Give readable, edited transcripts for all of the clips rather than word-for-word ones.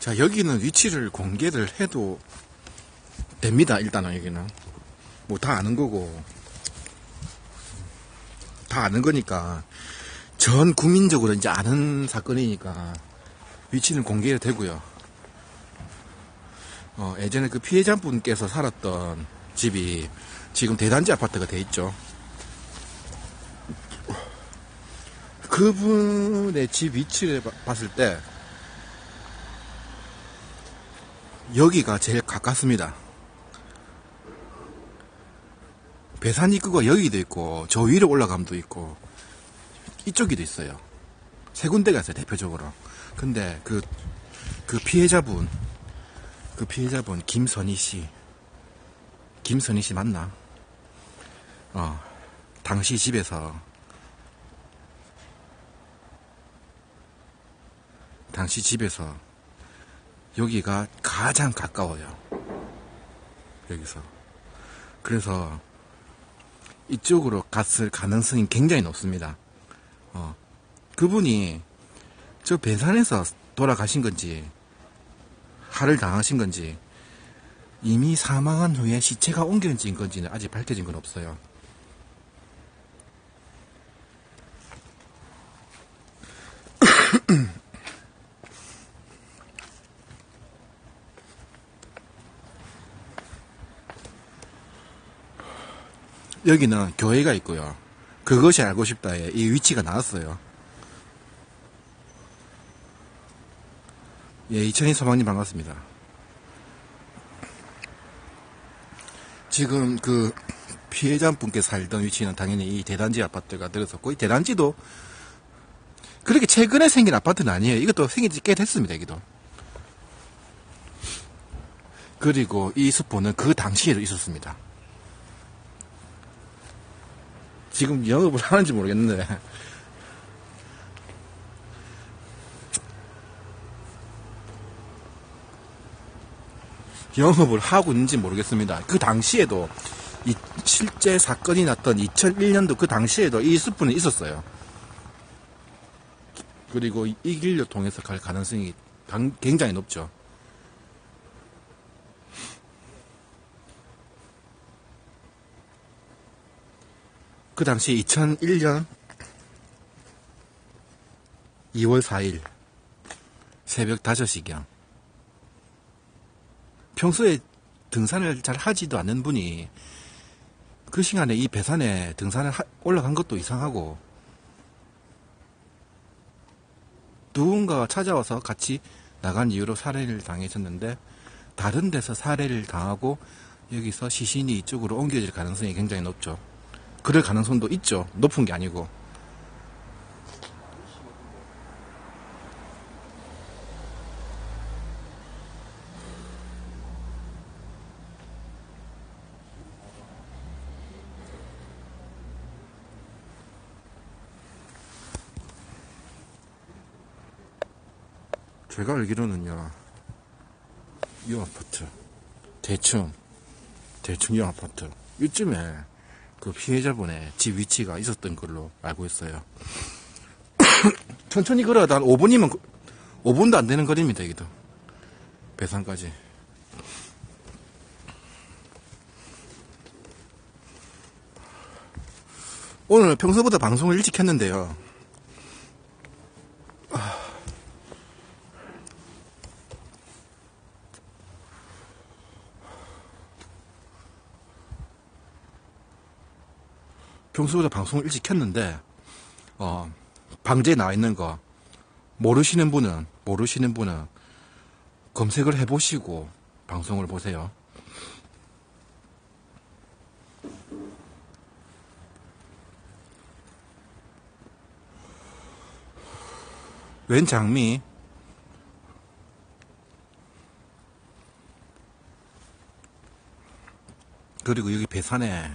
자, 여기는 위치를 공개를 해도 됩니다. 일단은 여기는 뭐 다 아는 거고, 다 아는 거니까 전 국민적으로 이제 아는 사건이니까 위치는 공개가 되고요. 예전에 그 피해자분께서 살았던 집이 지금 대단지 아파트가 돼 있죠. 그분의 집 위치를 봤을 때 여기가 제일 가깝습니다. 배산 입구가 여기도 있고 저 위로 올라감도 있고 이쪽에도 있어요. 세 군데가 있어요, 대표적으로. 근데 그 피해자분 김선희 씨 맞나? 당시 집에서 여기가 가장 가까워요. 여기서. 그래서 이쪽으로 갔을 가능성이 굉장히 높습니다. 그분이 저 배산에서 돌아가신 건지 할을 당하신 건지 이미 사망한 후에 시체가 옮겨진 건지는 아직 밝혀진 건 없어요. 여기는 교회가 있고요. 그것이 알고 싶다에 이 위치가 나왔어요. 예, 이천희 소방님 반갑습니다. 지금 그 피해자분께 살던 위치는 당연히 이 대단지 아파트가 들어섰고, 이 대단지도 그렇게 최근에 생긴 아파트는 아니에요. 이것도 생긴 지 꽤 됐습니다, 여기도. 그리고 이 스포는 그 당시에도 있었습니다. 지금 영업을 하는지 모르겠는데 영업을 하고 있는지 모르겠습니다. 그 당시에도 실제 사건이 났던 2001년도 그 당시에도 이 스프는 있었어요. 그리고 이 길로 통해서 갈 가능성이 굉장히 높죠. 그 당시 2001년 2월 4일 새벽 5시경, 평소에 등산을 잘 하지도 않는 분이 그 시간에 이 배산에 등산을 올라간 것도 이상하고, 누군가가 찾아와서 같이 나간 이유로 살해를 당했었는데, 다른 데서 살해를 당하고 여기서 시신이 이쪽으로 옮겨질 가능성이 굉장히 높죠. 그럴 가능성도 있죠. 높은 게 아니고. 제가 알기로는요, 이 아파트 대충 이 아파트 이쯤에 그 피해자분의 집 위치가 있었던 걸로 알고 있어요. 천천히 걸어도 한 5분이면 5분도 안 되는 거리입니다. 여기도 배산까지. 오늘 평소보다 방송을 일찍 했는데요, 평소보다 방송을 일찍 켰는데 방제에 나와 있는 거 모르시는 분은 검색을 해보시고 방송을 보세요. 웬 장미? 그리고 여기 배산에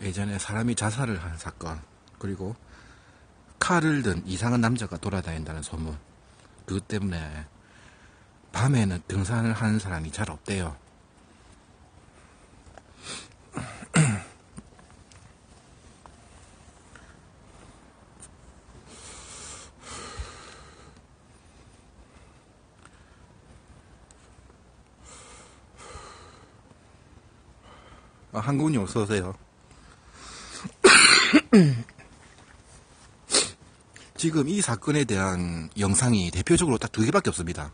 예전에 사람이 자살을 한 사건, 그리고 칼을 든 이상한 남자가 돌아다닌다는 소문, 그것 때문에 밤에는 등산을 하는 사람이 잘 없대요. 한국님 어서오세요. 지금 이 사건에 대한 영상이 대표적으로 딱 2개밖에 없습니다.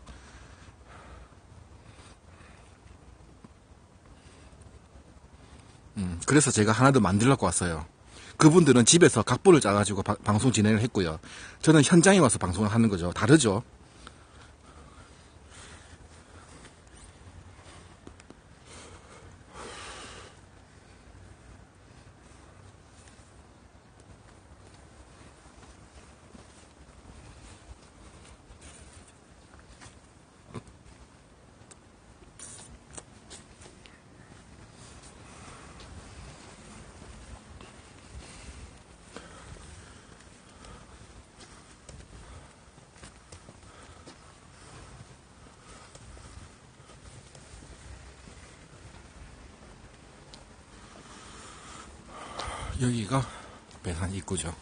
그래서 제가 하나 더 만들려고 왔어요. 그분들은 집에서 각본을 짜가지고 방송 진행을 했고요. 저는 현장에 와서 방송을 하는 거죠. 다르죠? 여기가 배산 입구죠.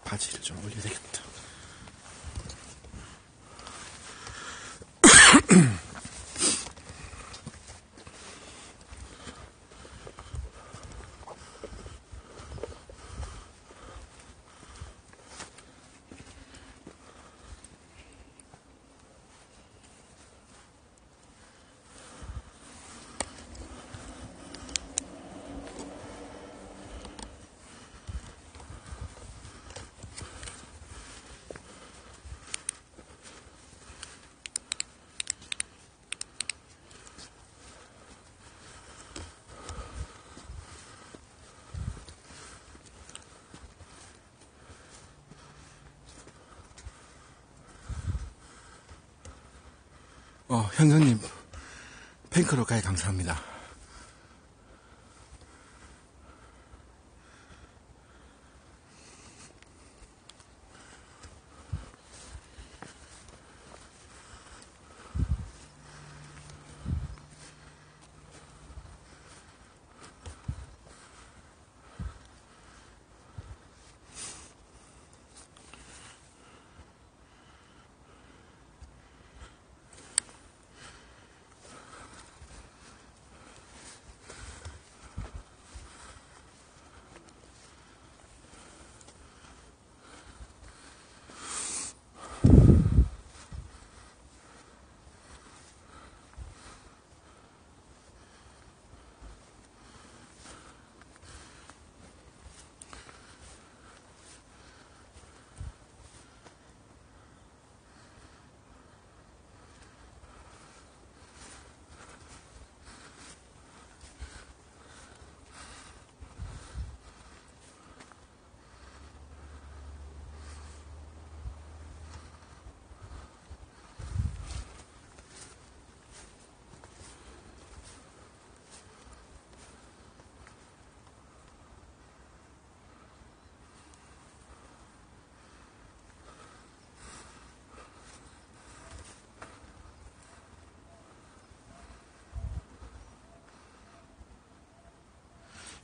바지를 좀 올려야 되겠다. 형님, 팬클럽까지 감사합니다.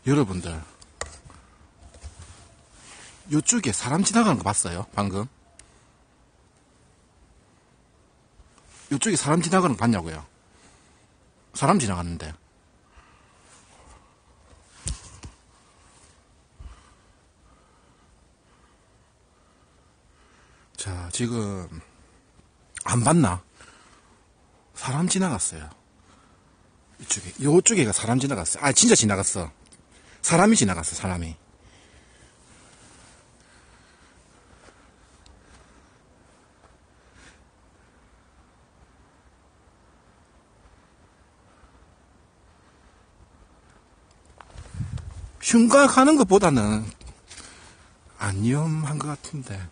여러분들, 요쪽에 사람 지나가는 거 봤어요? 방금? 요쪽에 사람 지나가는 거 봤냐고요? 사람 지나갔는데. 자, 지금 안 봤나? 사람 지나갔어요. 요쪽에가 사람 지나갔어요. 아, 진짜 지나갔어. 사람이 지나갔어, 사람이. 흉곽하는 것보다는 안 위험한 것 같은데.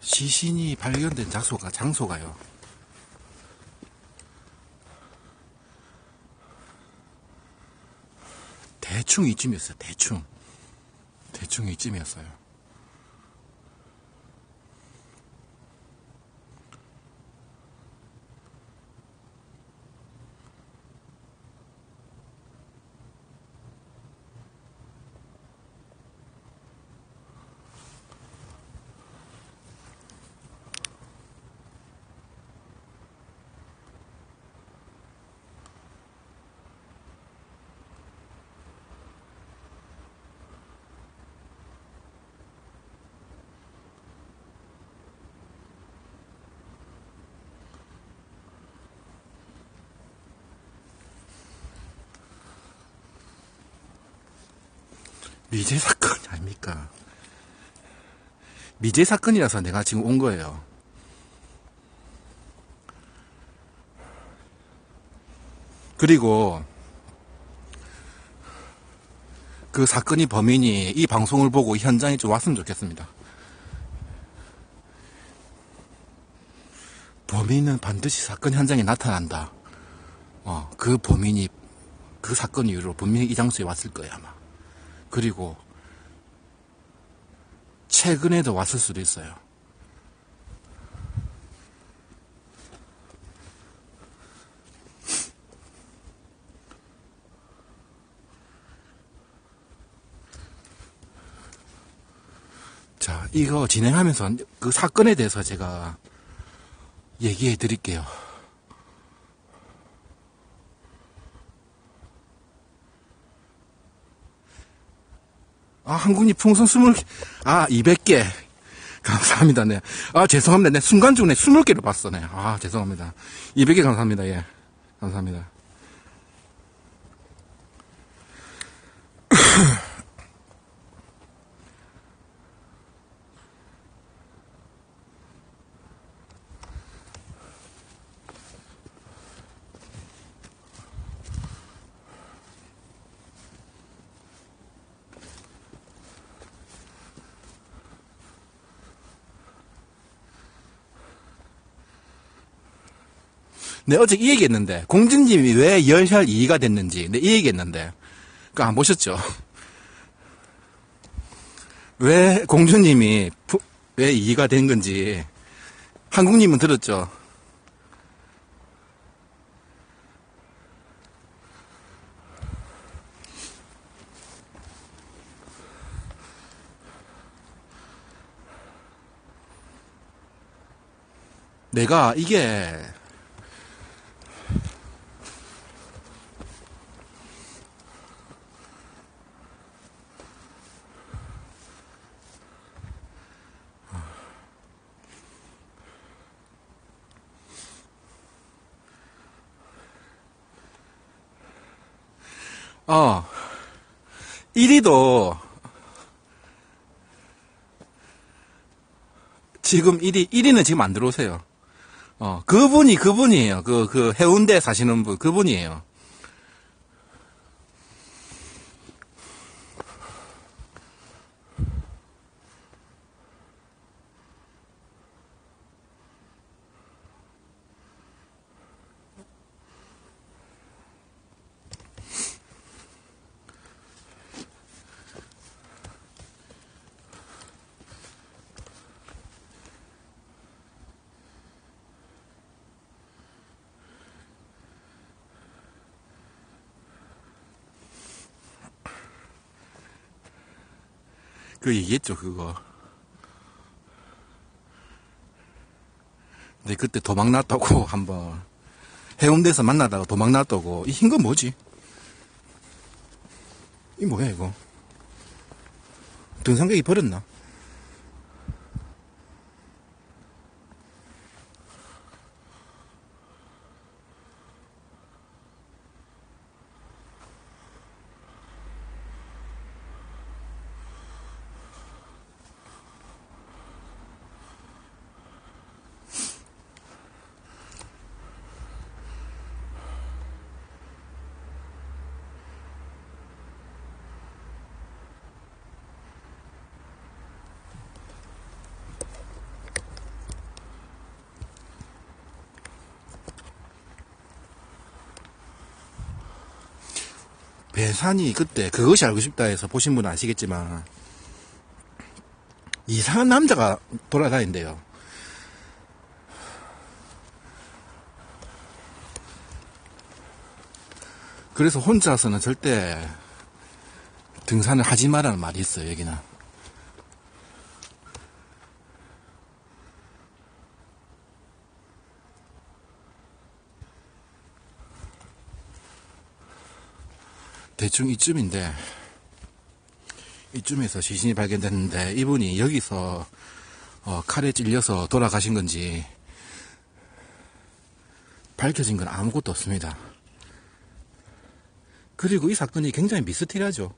시신이 발견된 장소가요. 대충 이쯤이었어요. 대충 이쯤이었어요. 미제 사건 아닙니까? 미제 사건이라서 내가 지금 온 거예요. 그리고 그 사건이 범인이 이 방송을 보고 현장에 좀 왔으면 좋겠습니다. 범인은 반드시 사건 현장에 나타난다. 그 범인이 그 사건 이후로 분명히 이 장소에 왔을 거예요, 아마. 그리고 최근에도 왔을 수도 있어요. 자, 이거 진행하면서 그 사건에 대해서 제가 얘기해 드릴게요. 한국님 풍선 20개, 200개. 감사합니다, 네. 죄송합니다. 네, 순간적으로 20개를 봤어, 네. 죄송합니다. 200개 감사합니다, 예. 감사합니다. 네, 어제 이 얘기했는데, 공주님이 왜 열혈 2위가 됐는지, 네, 이 얘기했는데, 그거 안 보셨죠? 왜 공주님이 왜 2위가 된 건지, 한국님은 들었죠? 내가 이게, 어, 1위도, 지금 1위는 지금 안 들어오세요. 그분이에요. 그 해운대 사시는 분, 그분이에요. 그 얘기했죠, 그거. 근데 그때 도망 났다고, 한번. 해운대에서 만나다가 도망 났다고. 이 흰 건 뭐지? 이 뭐야, 이거? 등산객이 버렸나? 배산이 그때 그것이 알고 싶다 해서 보신 분은 아시겠지만 이상한 남자가 돌아다닌대요. 그래서 혼자서는 절대 등산을 하지 마라는 말이 있어요, 여기는. 대충 이쯤인데, 이쯤에서 시신이 발견됐는데, 이분이 여기서 칼에 찔려서 돌아가신 건지 밝혀진 건 아무것도 없습니다. 그리고 이 사건이 굉장히 미스테리하죠.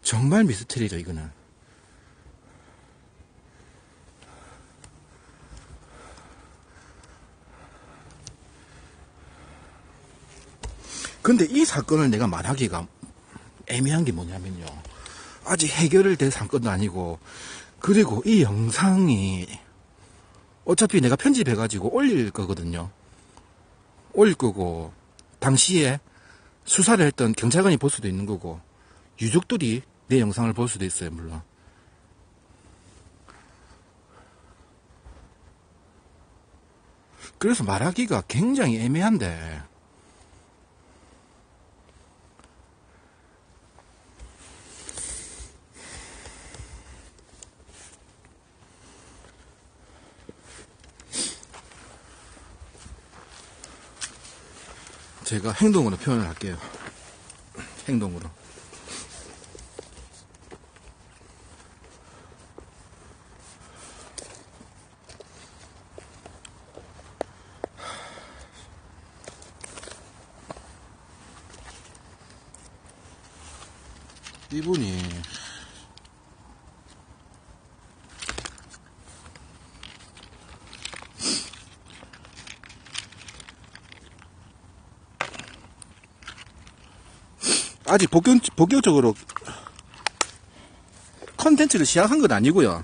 정말 미스테리죠, 이거는. 근데 이 사건을 내가 말하기가 애매한 게 뭐냐면요. 아직 해결될 사건도 아니고, 그리고 이 영상이 어차피 내가 편집해가지고 올릴 거거든요. 올릴 거고, 당시에 수사를 했던 경찰관이 볼 수도 있는 거고, 유족들이 내 영상을 볼 수도 있어요, 물론. 그래서 말하기가 굉장히 애매한데, 제가 행동으로 표현을 할게요. 행동으로. 이분이 아직 본격적으로 컨텐츠를 시작한 건 아니고요.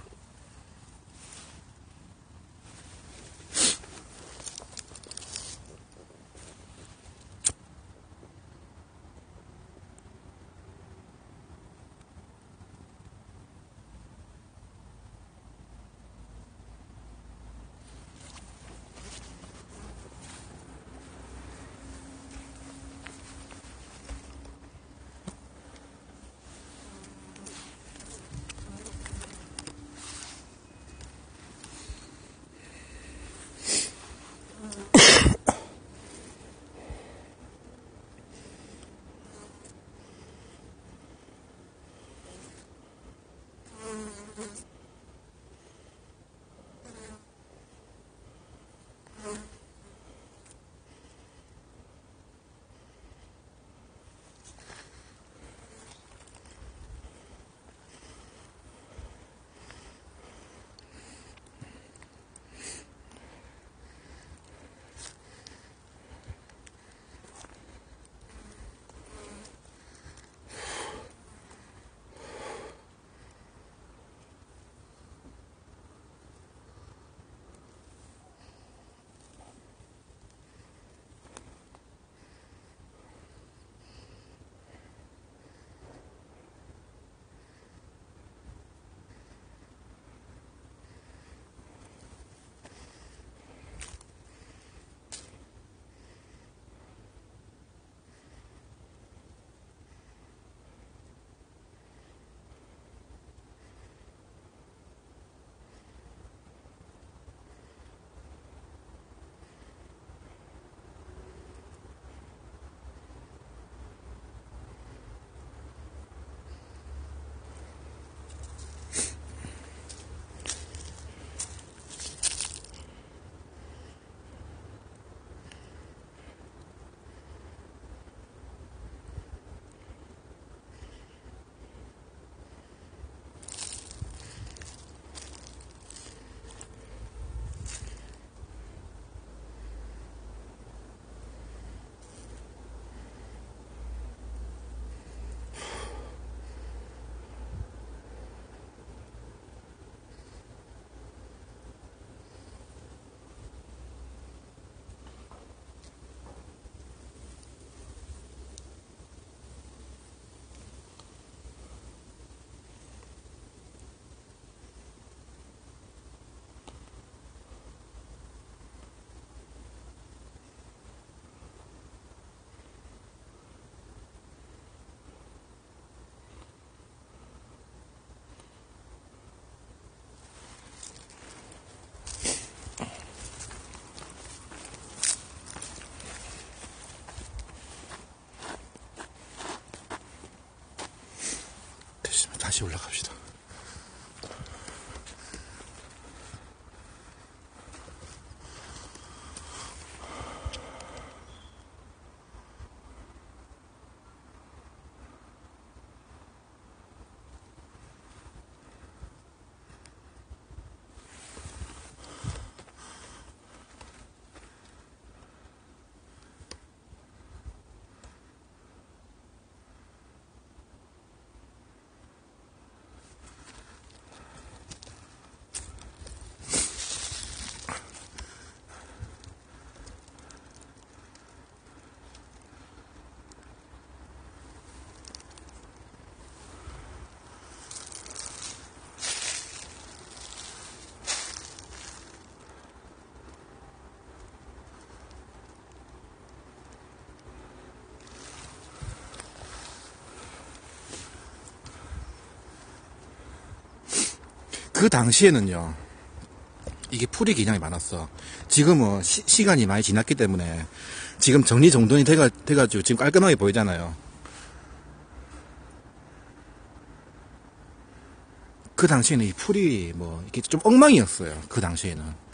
다시 올라갑시다. 그 당시에는요, 이게 풀이 굉장히 많았어. 지금은 시간이 많이 지났기 때문에 지금 정리정돈이 돼가지고 지금 깔끔하게 보이잖아요. 그 당시에는 이 풀이 뭐 이렇게 좀 엉망이었어요. 그 당시에는.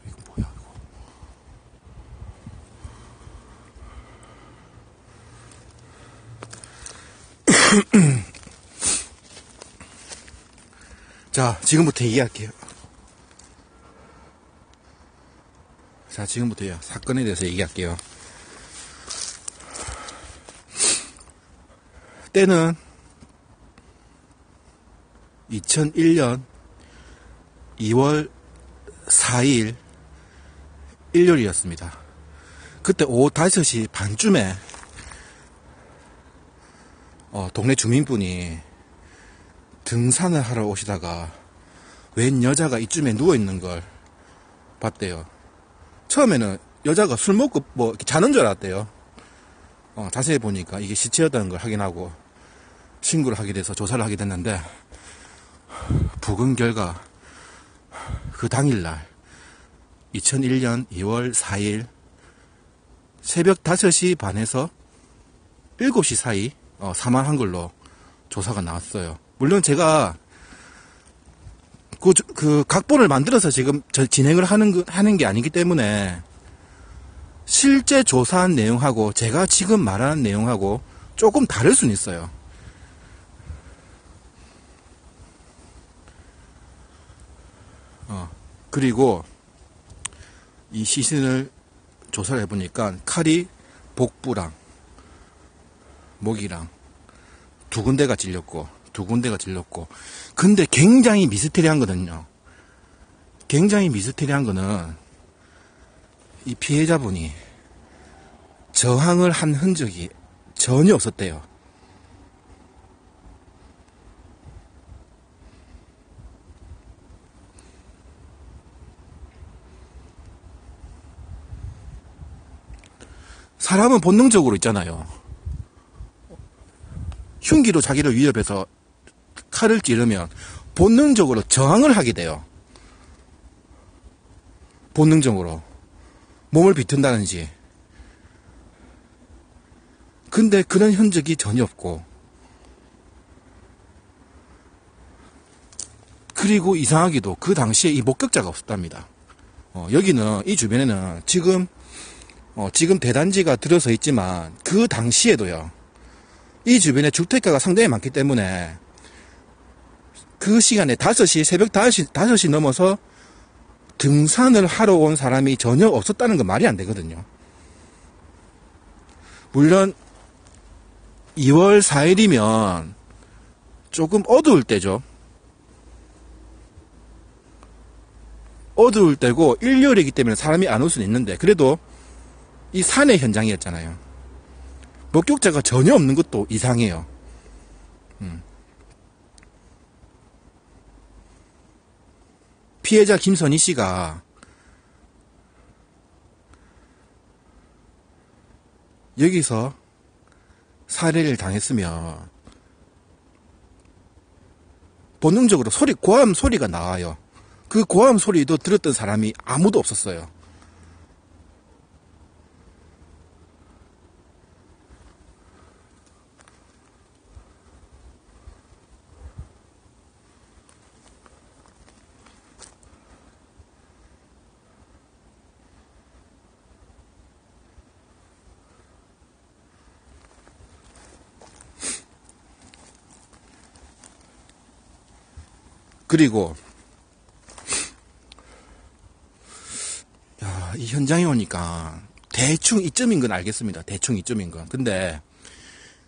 이거 뭐야 이거. 자, 지금부터 얘기할게요. 자, 지금부터요. 사건에 대해서 얘기할게요. 때는 2001년 2월 4일 일요일이었습니다. 그때 오후 5시 반쯤에 동네 주민분이 등산을 하러 오시다가 웬 여자가 이쯤에 누워있는 걸 봤대요. 처음에는 여자가 술 먹고 뭐 이렇게 자는 줄 알았대요. 자세히 보니까 이게 시체였다는 걸 확인하고 신고를 하게 돼서 조사를 하게 됐는데, 부검 결과 그 당일날 2001년 2월 4일 새벽 5시 반에서 7시 사이 사망한 걸로 조사가 나왔어요. 물론 제가 그 각본을 만들어서 지금 진행을 하는 게 아니기 때문에 실제 조사한 내용하고 제가 지금 말하는 내용하고 조금 다를 수는 있어요. 그리고 이 시신을 조사를 해보니까 칼이 복부랑 목이랑 두 군데가 찔렸고 근데 굉장히 미스테리한 거는요. 굉장히 미스테리한 거는 이 피해자분이 저항을 한 흔적이 전혀 없었대요. 사람은 본능적으로 있잖아요. 흉기로 자기를 위협해서 칼을 찌르면 본능적으로 저항을 하게 돼요. 본능적으로 몸을 비튼다든지. 근데 그런 흔적이 전혀 없고, 그리고 이상하게도 그 당시에 이 목격자가 없었답니다. 여기는, 이 주변에는 지금 대단지가 들어서 있지만 그 당시에도요, 이 주변에 주택가가 상당히 많기 때문에 그 시간에 5시, 새벽 5시 넘어서 등산을 하러 온 사람이 전혀 없었다는 건 말이 안 되거든요. 물론 2월 4일이면 조금 어두울 때죠. 어두울 때고 일요일이기 때문에 사람이 안 올 수는 있는데, 그래도 이 산의 현장이었잖아요. 목격자가 전혀 없는 것도 이상해요. 피해자 김선희 씨가 여기서 살해를 당했으면 본능적으로 고함 소리가 나와요. 그 고함 소리도 들었던 사람이 아무도 없었어요. 그리고 이 현장에 오니까 대충 이쯤인 건 알겠습니다. 대충 이쯤인 건. 근데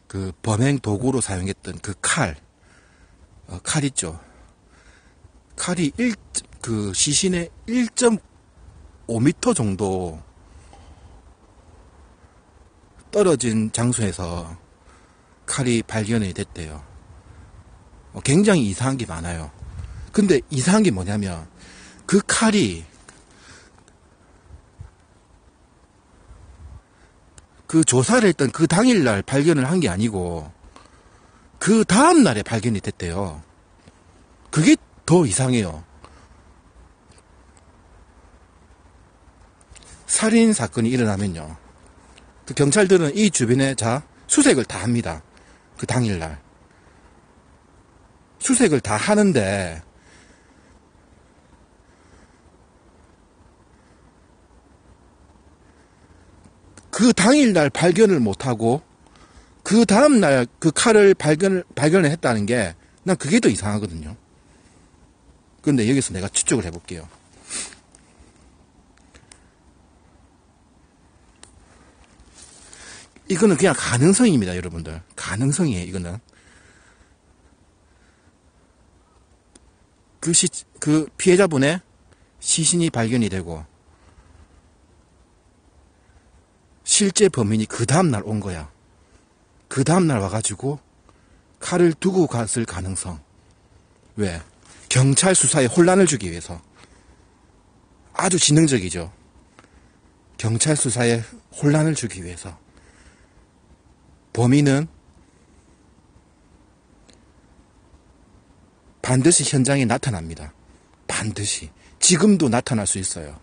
그 범행 도구로 사용했던 그 칼 있죠. 칼이 시신의 1.5m 정도 떨어진 장소에서 칼이 발견이 됐대요. 굉장히 이상한 게 많아요. 근데 이상한 게 뭐냐면 그 칼이 그 조사를 했던 그 당일날 발견을 한 게 아니고 그 다음날에 발견이 됐대요. 그게 더 이상해요. 살인 사건이 일어나면요, 그 경찰들은 이 주변에 수색을 다 합니다. 그 당일날 수색을 다 하는데 그 당일날 발견을 못하고 그 다음날 그 칼을 발견을 했다는 게 난 그게 더 이상하거든요. 그런데 여기서 내가 추측을 해볼게요. 이거는 그냥 가능성입니다, 여러분들. 가능성이에요, 이거는. 그 피해자분의 시신이 발견이 되고 실제 범인이 그 다음날 온 거야. 그 다음날 와가지고 칼을 두고 갔을 가능성. 왜? 경찰 수사에 혼란을 주기 위해서. 아주 지능적이죠. 경찰 수사에 혼란을 주기 위해서. 범인은 반드시 현장에 나타납니다. 반드시. 지금도 나타날 수 있어요.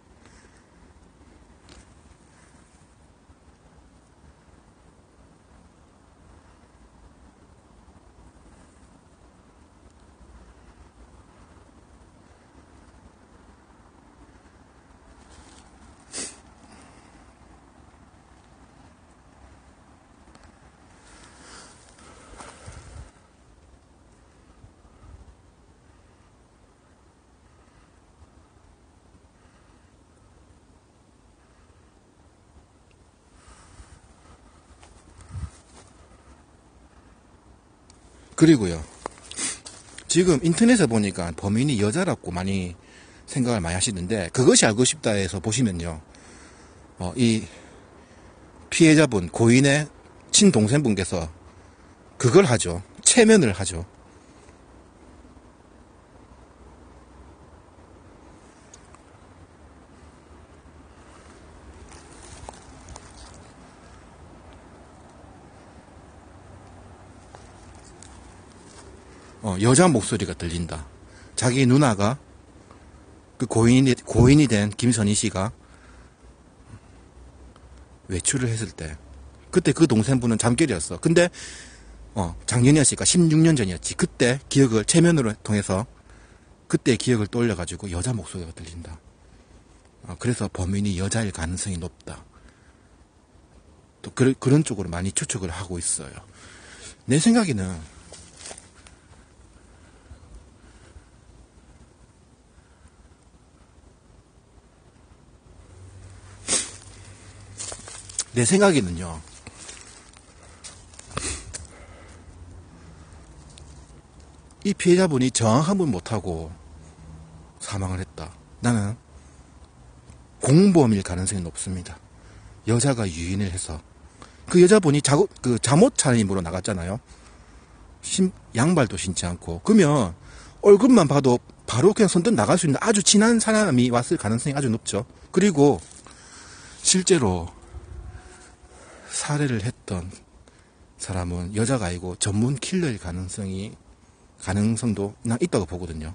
그리고요, 지금 인터넷에 보니까 범인이 여자라고 많이 생각을 많이 하시는데, 그것이 알고 싶다 해서 보시면요, 이 피해자분, 고인의 친동생분께서 그걸 하죠. 체면을 하죠. 여자 목소리가 들린다. 자기 누나가 그 고인이 된 김선희 씨가 외출을 했을 때, 그때 그 동생분은 잠결이었어. 근데 작년이었으니까 16년 전이었지. 그때 기억을 체면으로 통해서 그때 기억을 떠올려가지고 여자 목소리가 들린다. 그래서 범인이 여자일 가능성이 높다. 또 그런 쪽으로 많이 추측을 하고 있어요. 내 생각에는 이 피해자분이 정확함을 못하고 사망을 했다. 나는 공범일 가능성이 높습니다. 여자가 유인을 해서 그 여자분이 잠옷 차림으로 나갔잖아요. 양발도 신지 않고. 그러면 얼굴만 봐도 바로 그냥 선뜻 나갈 수 있는 아주 친한 사람이 왔을 가능성이 아주 높죠. 그리고 실제로 살해를 했던 사람은 여자가 아니고 전문 킬러일 가능성도 난 있다고 보거든요.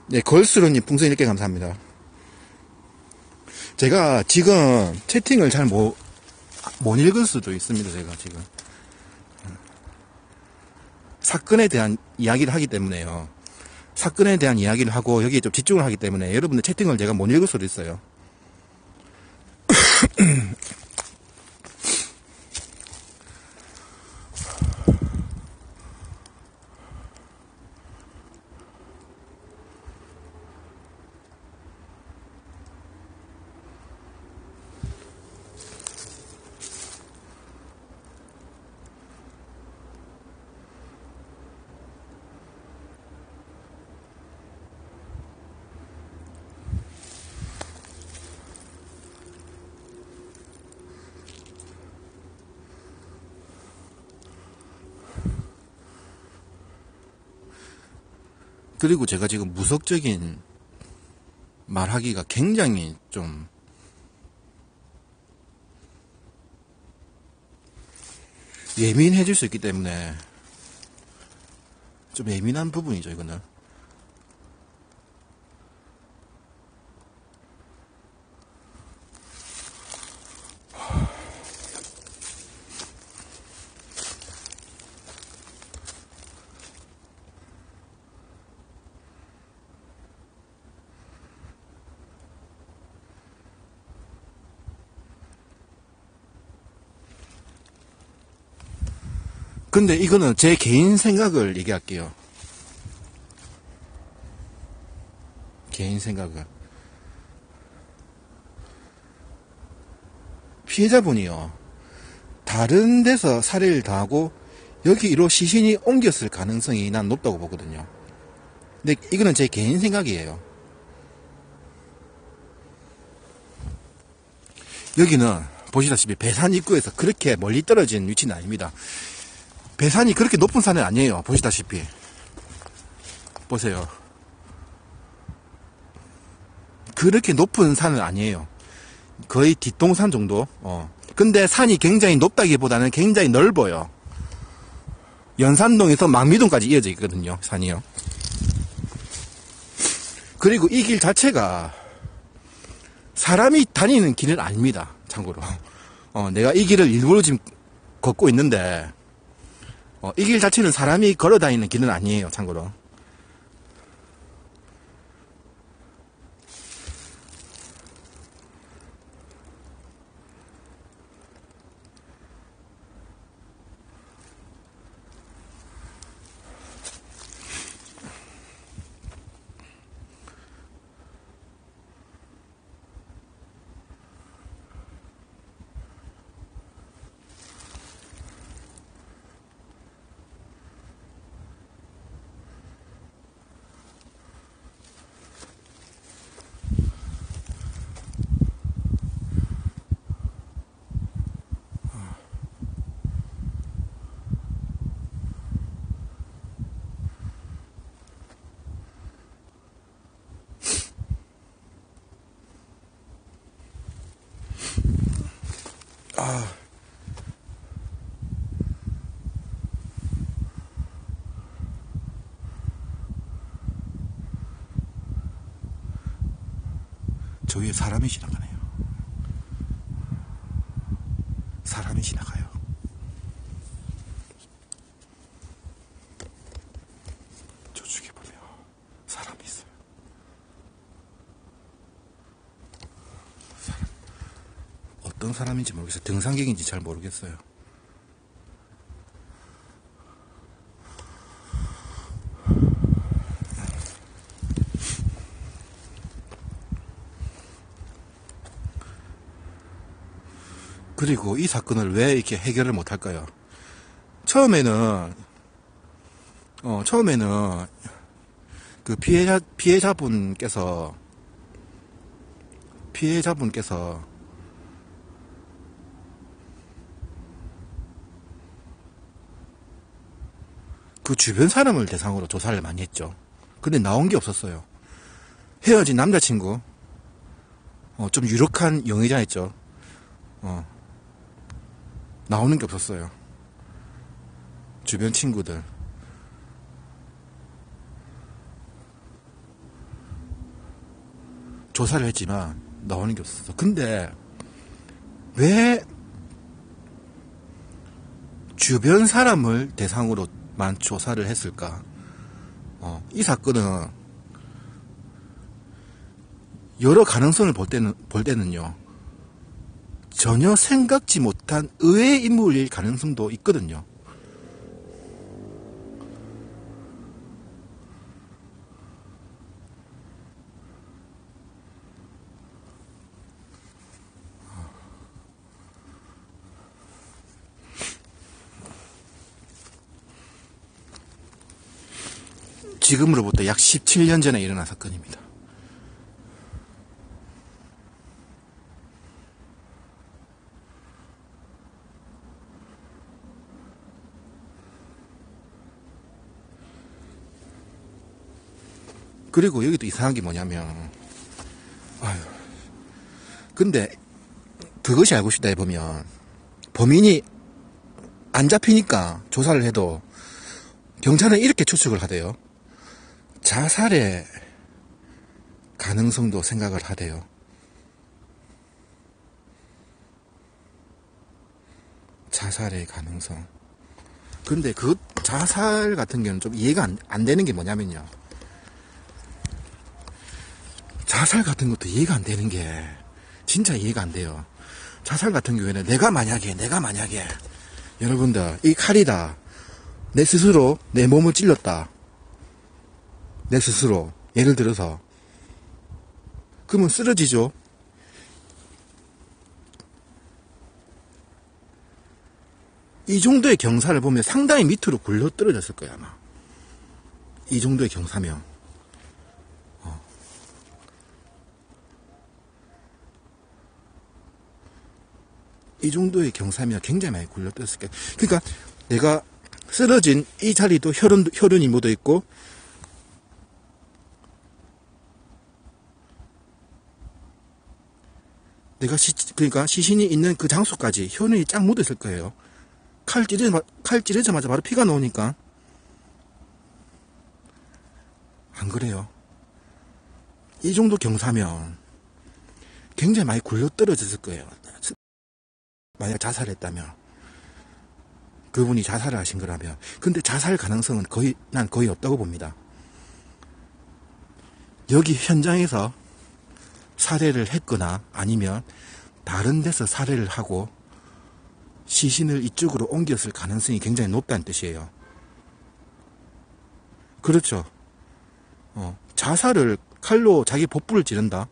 네, 걸스로님 풍선 1개 감사합니다. 제가 지금 채팅을 잘 못 읽을 수도 있습니다. 제가 지금 사건에 대한 이야기를 하기 때문에요. 사건에 대한 이야기를 하고 여기에 좀 집중을 하기 때문에 여러분들 채팅을 제가 못 읽을 수도 있어요. 그리고 제가 지금 무석적인 말하기가 굉장히 좀 예민해질 수 있기 때문에 좀 예민한 부분이죠, 이거는. 근데 이거는 제 개인 생각을 얘기할게요. 개인 생각을. 피해자분이요, 다른 데서 살해를 당하고 여기로 시신이 옮겼을 가능성이 난 높다고 보거든요. 근데 이거는 제 개인 생각이에요. 여기는 보시다시피 배산 입구에서 그렇게 멀리 떨어진 위치는 아닙니다. 배산이 그렇게 높은 산은 아니에요. 보시다시피 보세요. 그렇게 높은 산은 아니에요. 거의 뒷동산 정도. 근데 산이 굉장히 높다기보다는 굉장히 넓어요. 연산동에서 망미동까지 이어져 있거든요, 산이요. 그리고 이 길 자체가 사람이 다니는 길은 아닙니다, 참고로. 내가 이 길을 일부러 지금 걷고 있는데 이 길 자체는 사람이 걸어 다니는 길은 아니에요, 참고로. 저 위에 사람이 지나가네요. 사람이 지나가요. 저쪽에 보면 사람이 있어요. 어떤 사람인지 모르겠어요. 등산객인지 잘 모르겠어요. 그리고 이 사건을 왜 이렇게 해결을 못할까요? 처음에는 그 피해자분께서 그 주변 사람을 대상으로 조사를 많이 했죠. 근데 나온 게 없었어요. 헤어진 남자친구, 좀 유력한 용의자 있죠. 나오는 게 없었어요. 주변 친구들. 조사를 했지만 나오는 게 없었어. 근데 왜 주변 사람을 대상으로만 조사를 했을까? 이 사건은 여러 가능성을 볼 때는요. 전혀 생각지 못한 의외의 인물일 가능성도 있거든요. 지금으로부터 약 17년 전에 일어난 사건입니다. 그리고 여기도 이상한 게 뭐냐면, 근데 그것이 알고 싶다 해보면, 범인이 안 잡히니까 조사를 해도 경찰은 이렇게 추측을 하대요. 자살의 가능성도 생각을 하대요. 자살의 가능성. 근데 그 자살 같은 경우는 좀 이해가 안 되는 게 뭐냐면요. 자살 같은 것도 이해가 안 되는 게 진짜 이해가 안 돼요. 자살 같은 경우에는 내가 만약에 여러분들 이 칼이다. 내 스스로 내 몸을 찔렀다. 내 스스로 예를 들어서 그러면 쓰러지죠. 이 정도의 경사를 보면 상당히 밑으로 굴러 떨어졌을 거야 아마. 이 정도의 경사면 이 정도의 경사면 굉장히 많이 굴러 떨어졌을 거야. 그러니까 내가 쓰러진 이 자리도 혈흔이 묻어 있고 그러니까 시신이 있는 그 장소까지 혈흔이 쫙 묻어 있을 거예요. 칼 찌르자마자 바로 피가 나오니까. 안 그래요? 이 정도 경사면 굉장히 많이 굴러 떨어졌을 거예요. 만약 자살했다면, 그분이 자살을 하신 거라면. 근데 자살 가능성은 난 거의 없다고 봅니다. 여기 현장에서 살해를 했거나 아니면 다른 데서 살해를 하고 시신을 이쪽으로 옮겼을 가능성이 굉장히 높다는 뜻이에요. 그렇죠. 자살을 칼로 자기 복부를 찌른다.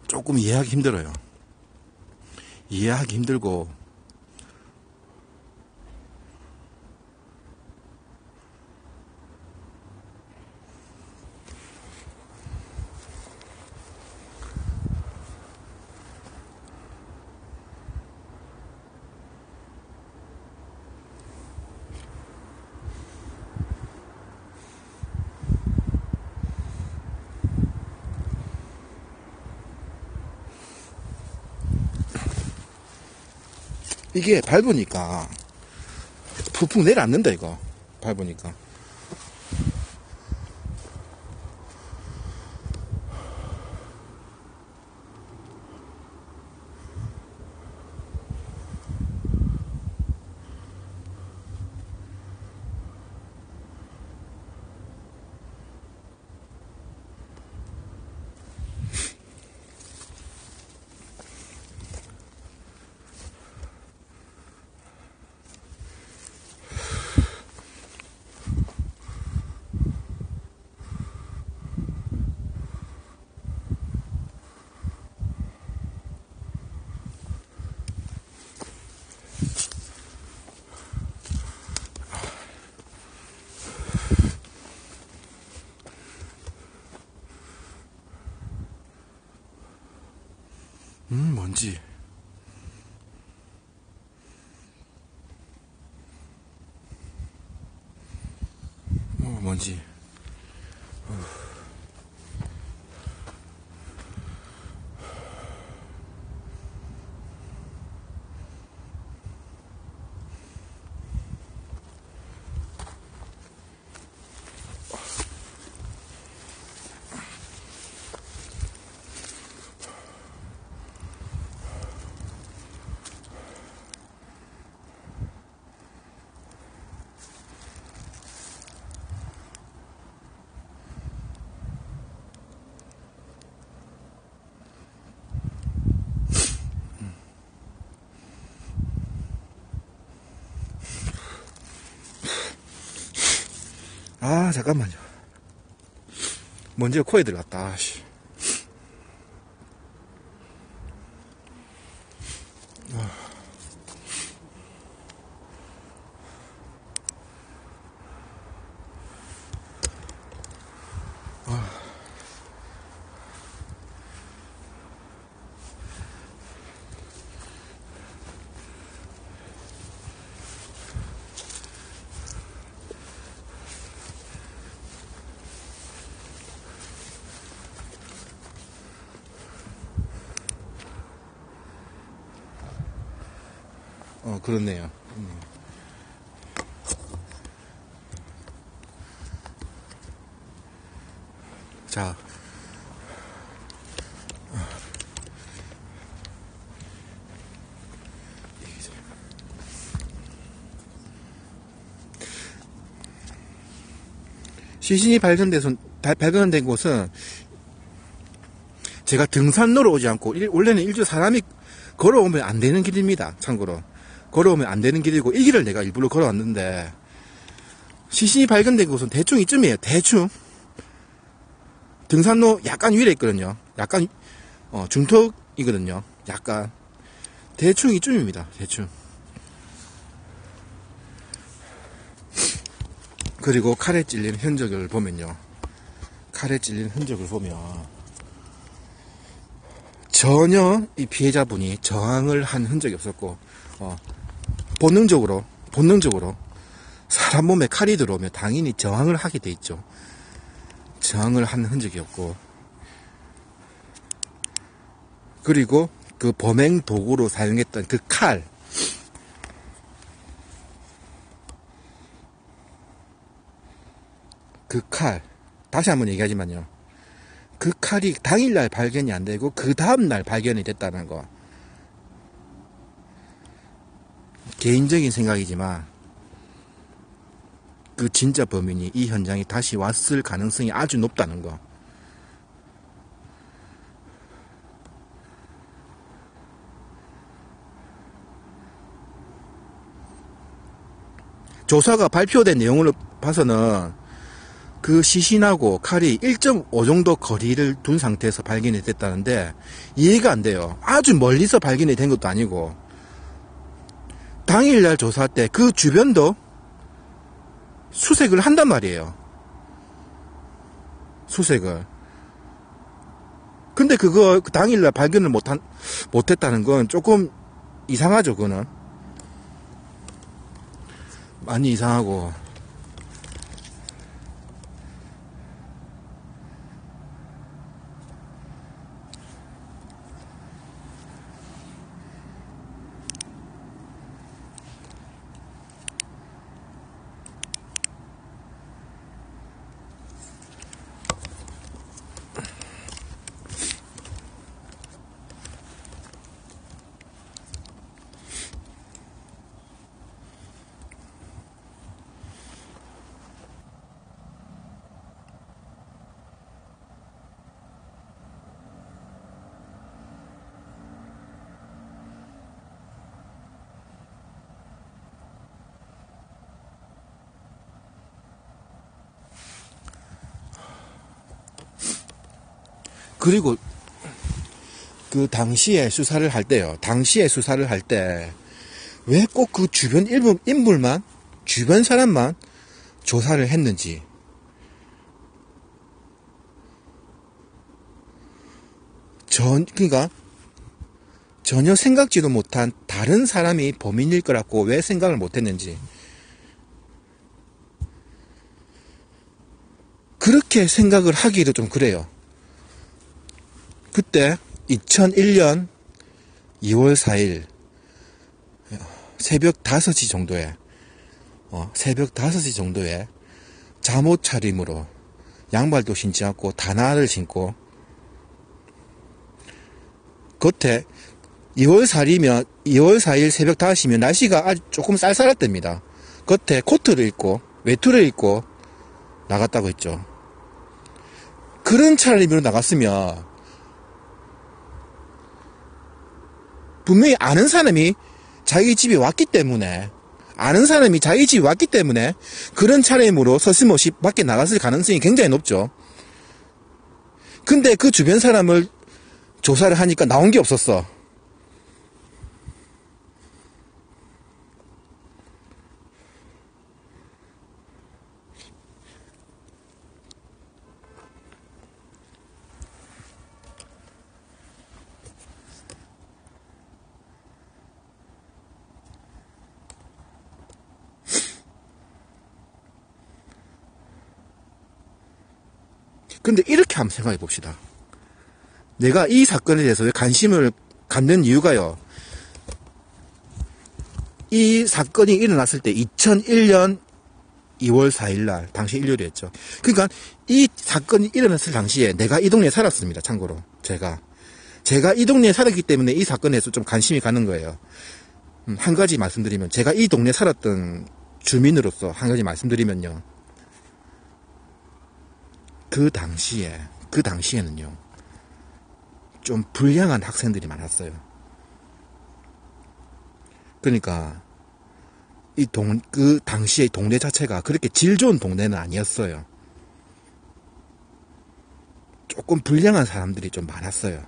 조금 이해하기 힘들어요. 이해하기 힘들고 이게 밟으니까 푹푹 내려앉는다 이거. 밟으니까. 뭔지. 뭔지. 아, 잠깐만요. 먼지가 코에 들어갔다. 씨. 그렇네요. 자, 시신이 발견된 곳은 제가 등산로로 오지 않고 원래는 일주 사람이 걸어오면 안 되는 길입니다. 참고로 걸어오면 안 되는 길이고 이 길을 내가 일부러 걸어왔는데 시신이 발견된 곳은 대충 이쯤이에요. 대충 등산로 약간 위에 있거든요. 약간 중턱이거든요. 약간 대충 이쯤입니다. 대충. 그리고 칼에 찔린 흔적을 보면요. 칼에 찔린 흔적을 보면 전혀 이 피해자분이 저항을 한 흔적이 없었고 본능적으로 사람 몸에 칼이 들어오면 당연히 저항을 하게 돼 있죠. 저항을 한 흔적이 없고 그리고 그 범행 도구로 사용했던 그 칼, 다시 한번 얘기하지만요. 그 칼이 당일날 발견이 안 되고 그 다음날 발견이 됐다는 거. 개인적인 생각이지만 그 진짜 범인이 이 현장에 다시 왔을 가능성이 아주 높다는 거. 조사가 발표된 내용을 봐서는 그 시신하고 칼이 1.5 정도 거리를 둔 상태에서 발견이 됐다는데 이해가 안 돼요. 아주 멀리서 발견이 된 것도 아니고 당일날 조사할 때 그 주변도 수색을 한단 말이에요. 수색을. 근데 그거 당일날 발견을 못했다는 건 조금 이상하죠. 그거는 많이 이상하고 그리고 그 당시에 수사를 할 때요. 당시에 수사를 할 때 왜 꼭 그 주변 인물만, 주변 사람만 조사를 했는지. 그러니까 전혀 생각지도 못한 다른 사람이 범인일 거라고 왜 생각을 못했는지. 그렇게 생각을 하기도 좀 그래요. 그때 2001년 2월 4일 새벽 5시 정도에 잠옷 차림으로 양말도 신지 않고 단화를 신고 겉에 2월 4일 새벽 5시면 날씨가 아주 조금 쌀쌀했답니다. 겉에 코트를 입고 외투를 입고 나갔다고 했죠. 그런 차림으로 나갔으면 분명히 아는 사람이 자기 집에 왔기 때문에 그런 차림으로 서슴없이 밖에 나갔을 가능성이 굉장히 높죠. 근데 그 주변 사람을 조사를 하니까 나온 게 없었어. 근데 이렇게 한번 생각해 봅시다. 내가 이 사건에 대해서 왜 관심을 갖는 이유가요. 이 사건이 일어났을 때 2001년 2월 4일 날, 당시 일요일이었죠. 그러니까 이 사건이 일어났을 당시에 내가 이 동네에 살았습니다. 참고로 제가 이 동네에 살았기 때문에 이 사건에 대해서 좀 관심이 가는 거예요. 한 가지 말씀드리면, 제가 이 동네에 살았던 주민으로서 한 가지 말씀드리면요. 그 당시에는요, 좀 불량한 학생들이 많았어요. 그러니까 그 당시의 동네 자체가 그렇게 질 좋은 동네는 아니었어요. 조금 불량한 사람들이 좀 많았어요.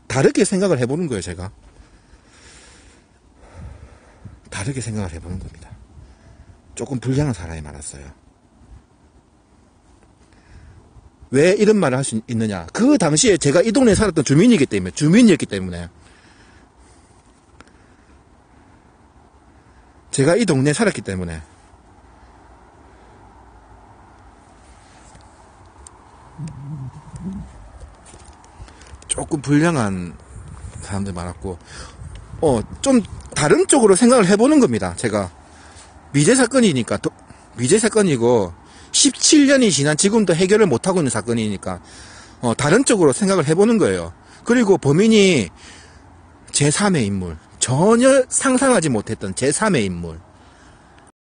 다르게 생각을 해보는 거예요, 제가. 다르게 생각을 해보는 겁니다. 조금 불량한 사람이 많았어요. 왜 이런 말을 할 수 있느냐? 그 당시에 제가 이 동네에 살았던 주민이었기 때문에 제가 이 동네에 살았기 때문에 조금 불량한 사람들 많았고, 좀 다른 쪽으로 생각을 해보는 겁니다. 제가 미제 사건이고 17년이 지난 지금도 해결을 못하고 있는 사건이니까 다른 쪽으로 생각을 해보는 거예요. 그리고 범인이 제3의 인물, 전혀 상상하지 못했던 제3의 인물,